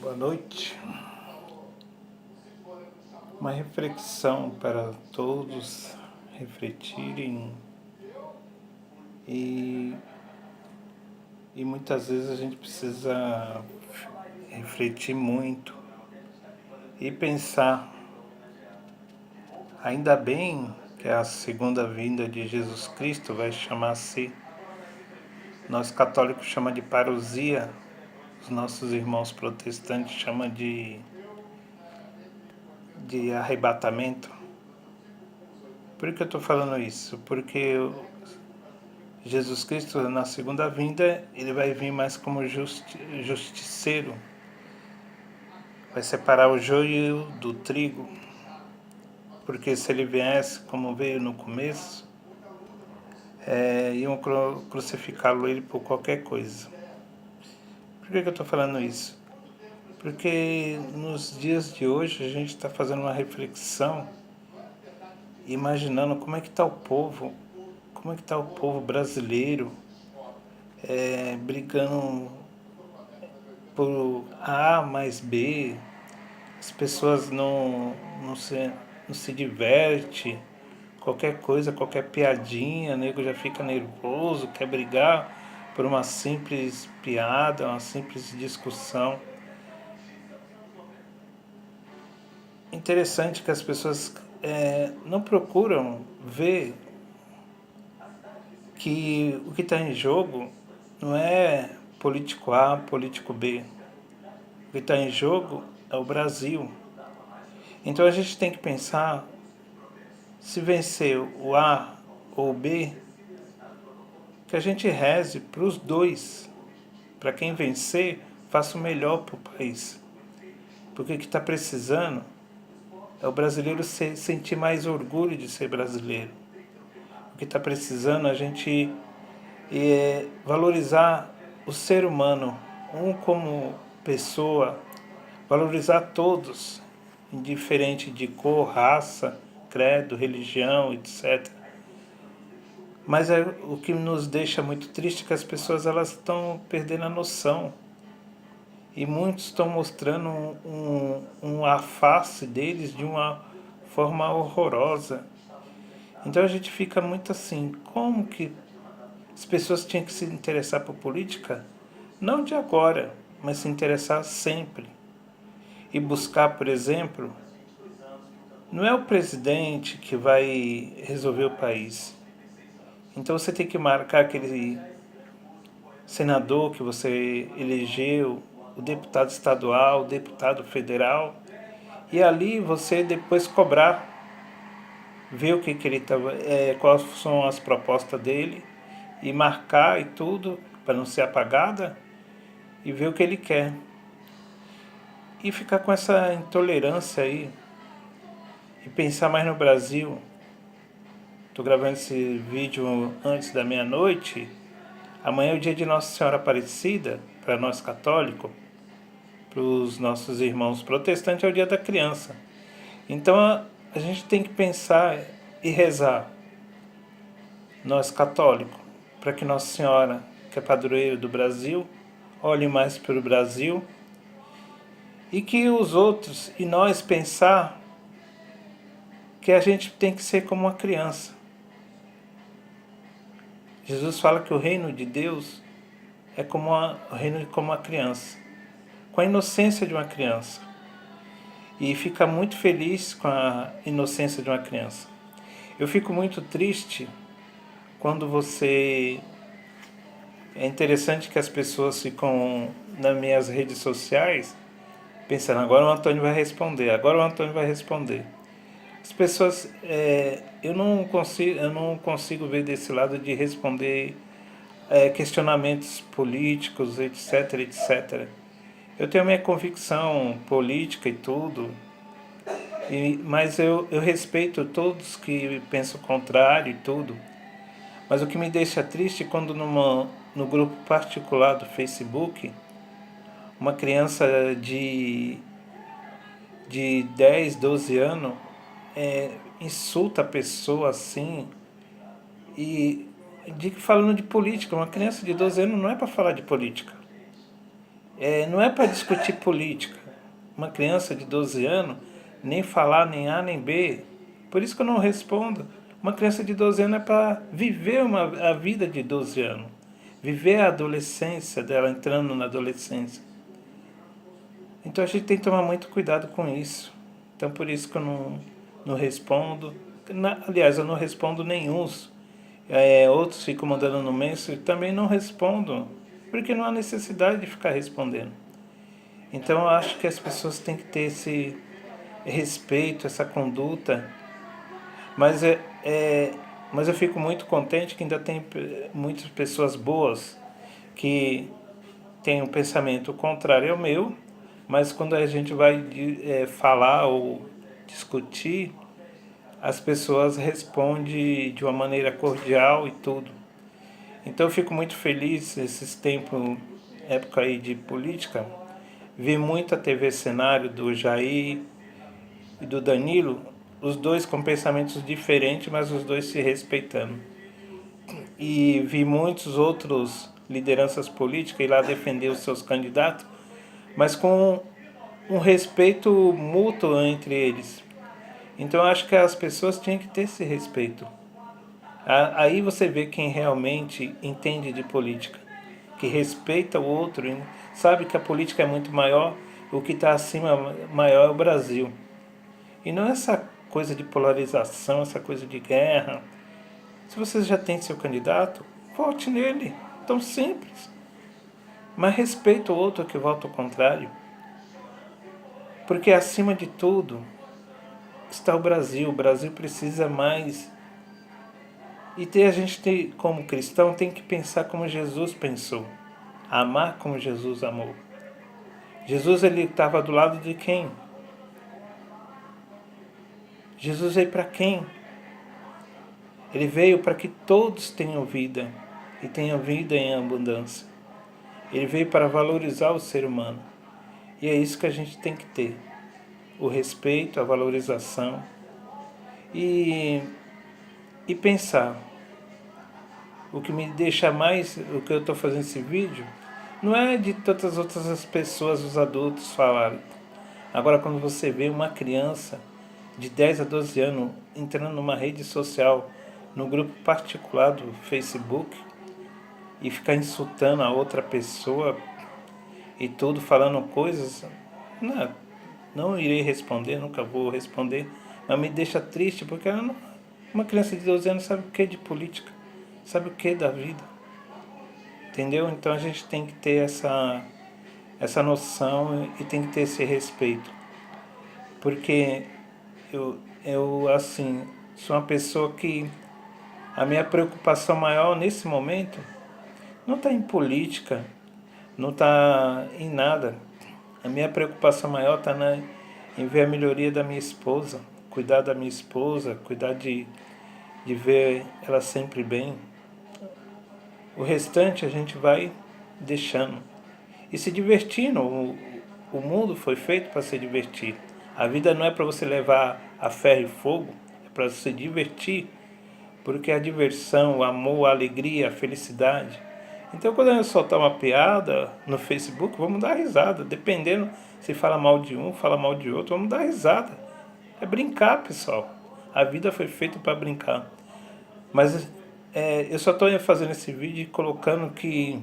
Boa noite. Uma reflexão para todos refletirem e, e muitas vezes a gente precisa refletir muito e pensar. Ainda bem que a segunda vinda de Jesus Cristo vai chamar-se, nós católicos chamamos de parousia, os nossos irmãos protestantes chamam de arrebatamento. Por que eu estou falando isso? Porque Jesus Cristo, na segunda vinda, ele vai vir mais como justiceiro. Vai separar o joio do trigo. Porque se ele viesse como veio no começo, iam crucificá-lo ele por qualquer coisa. Por que eu estou falando isso? Porque nos dias de hoje a gente está fazendo uma reflexão, imaginando como é que está o povo brasileiro, brigando por A mais B, as pessoas não se divertem, qualquer coisa, qualquer piadinha, o nego já fica nervoso, quer brigar por uma simples piada, uma simples discussão. Interessante que as pessoas não procuram ver que o que está em jogo não é político A, político B. O que está em jogo é o Brasil. Então a gente tem que pensar, se vencer o A ou o B, que a gente reze para os dois. Para quem vencer, faça o melhor para o país. Porque o que está precisando é o brasileiro sentir mais orgulho de ser brasileiro. O que está precisando é a gente valorizar o ser humano, um como pessoa, valorizar todos, indiferente de cor, raça, credo, religião, etc. Mas o que nos deixa muito triste é que as pessoas elas estão perdendo a noção. E muitos estão mostrando a face deles de uma forma horrorosa. Então a gente fica muito assim, como que as pessoas tinham que se interessar por política? Não de agora, mas se interessar sempre. E buscar, por exemplo, não é o presidente que vai resolver o país. Então você tem que marcar aquele senador que você elegeu, o deputado estadual, o deputado federal, e ali você depois cobrar, ver o que ele tá, quais são as propostas dele, e marcar e tudo, para não ser apagada, e ver o que ele quer. E ficar com essa intolerância aí, e pensar mais no Brasil. Estou gravando esse vídeo antes da meia-noite. Amanhã é o dia de Nossa Senhora Aparecida, para nós católicos. Para os nossos irmãos protestantes é o dia da criança. Então a gente tem que pensar e rezar, nós católicos, para que Nossa Senhora, que é padroeira do Brasil, olhe mais para o Brasil e que os outros e nós pensar que a gente tem que ser como uma criança. Jesus fala que o reino de Deus é o reino como uma criança, com a inocência de uma criança. E fica muito feliz com a inocência de uma criança. Eu fico muito triste quando você... É interessante que as pessoas ficam nas minhas redes sociais pensando, agora o Antônio vai responder, agora o Antônio vai responder. As pessoas, eu não consigo ver desse lado de responder questionamentos políticos, etc, etc. Eu tenho minha convicção política e tudo, mas eu respeito todos que pensam o contrário e tudo. Mas o que me deixa triste é quando no grupo particular do Facebook, uma criança de 10, 12 anos insulta a pessoa assim, falando de política. Uma criança de 12 anos não é para falar de política. Não é para discutir política. Uma criança de 12 anos, nem falar nem A nem B. Por isso que eu não respondo. Uma criança de 12 anos é para viver a vida de 12 anos. Viver a adolescência dela, entrando na adolescência. Então a gente tem que tomar muito cuidado com isso. Então por isso que eu não respondo. Aliás, eu não respondo nenhuns. Outros ficam mandando no Messenger, também não respondo. Porque não há necessidade de ficar respondendo. Então eu acho que as pessoas têm que ter esse respeito, essa conduta. Mas, mas eu fico muito contente que ainda tem muitas pessoas boas que têm um pensamento contrário ao meu, mas quando a gente vai falar ou discutir, as pessoas respondem de uma maneira cordial e tudo. Então eu fico muito feliz esses tempos, época aí de política, vi muito a TV Cenário do Jair e do Danilo, os dois com pensamentos diferentes, mas os dois se respeitando. E vi muitos outros lideranças políticas ir lá defender os seus candidatos, mas com um respeito mútuo entre eles. Então eu acho que as pessoas tinham que ter esse respeito. Aí você vê quem realmente entende de política, que respeita o outro, sabe que a política é muito maior, o que está acima maior é o Brasil. E não essa coisa de polarização, essa coisa de guerra. Se você já tem seu candidato, vote nele. Tão simples. Mas respeita o outro que vota ao contrário. Porque acima de tudo está o Brasil. O Brasil precisa mais. E a gente, como cristão, tem que pensar como Jesus pensou. Amar como Jesus amou. Jesus, ele estava do lado de quem? Jesus veio para quem? Ele veio para que todos tenham vida e tenham vida em abundância. Ele veio para valorizar o ser humano. E é isso que a gente tem que ter. O respeito, a valorização e pensar. O que me deixa mais, o que eu estou fazendo esse vídeo, não é de todas as outras pessoas, os adultos falarem. Agora, quando você vê uma criança de 10 a 12 anos entrando numa rede social, no grupo particular do Facebook, e ficar insultando a outra pessoa e tudo, falando coisas, não irei responder, nunca vou responder, mas me deixa triste, porque uma criança de 12 anos sabe o que de política, sabe o que da vida, entendeu? Então a gente tem que ter essa noção e tem que ter esse respeito, porque eu assim, sou uma pessoa que a minha preocupação maior nesse momento não está em política, não está em nada. A minha preocupação maior está em ver a melhoria da minha esposa, cuidar da minha esposa, cuidar de ver ela sempre bem. O restante a gente vai deixando. E se divertindo. O mundo foi feito para se divertir. A vida não é para você levar a ferro e fogo, é para se divertir. Porque a diversão, o amor, a alegria, a felicidade. Então, quando a gente soltar uma piada no Facebook, vamos dar risada. Dependendo se fala mal de um, fala mal de outro, vamos dar risada. É brincar, pessoal. A vida foi feita para brincar. Mas eu só estou fazendo esse vídeo e colocando que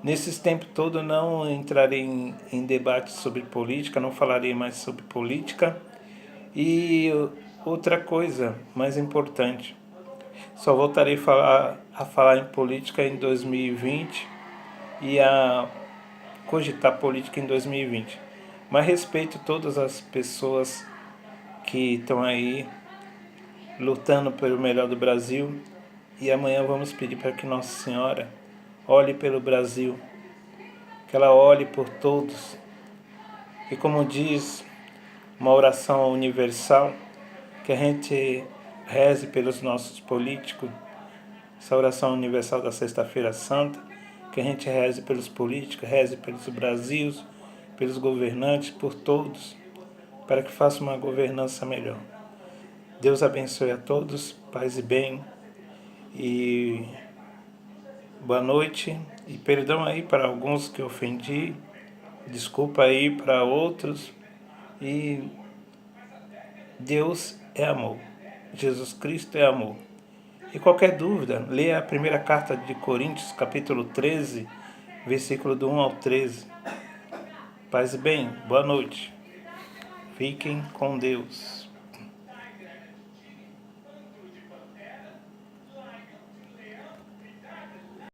nesses tempos todos não entrarei em debate sobre política, não falarei mais sobre política. E outra coisa mais importante, só voltarei a falar em política em 2020 e a cogitar política em 2020. Mas respeito todas as pessoas que estão aí lutando pelo melhor do Brasil. E amanhã vamos pedir para que Nossa Senhora olhe pelo Brasil, que ela olhe por todos. E como diz uma oração universal, que a gente reze pelos nossos políticos, essa oração universal da Sexta-feira Santa, que a gente reze pelos políticos, reze pelos Brasilos, pelos governantes, por todos, para que faça uma governança melhor. Deus abençoe a todos, paz e bem, e boa noite E perdão aí para alguns que ofendi, desculpa aí para outros. E Deus é amor. Jesus Cristo é amor. E qualquer dúvida, leia a primeira carta de Coríntios, capítulo 13, versículo do 1 ao 13. Paz e bem, boa noite. Fiquem com Deus.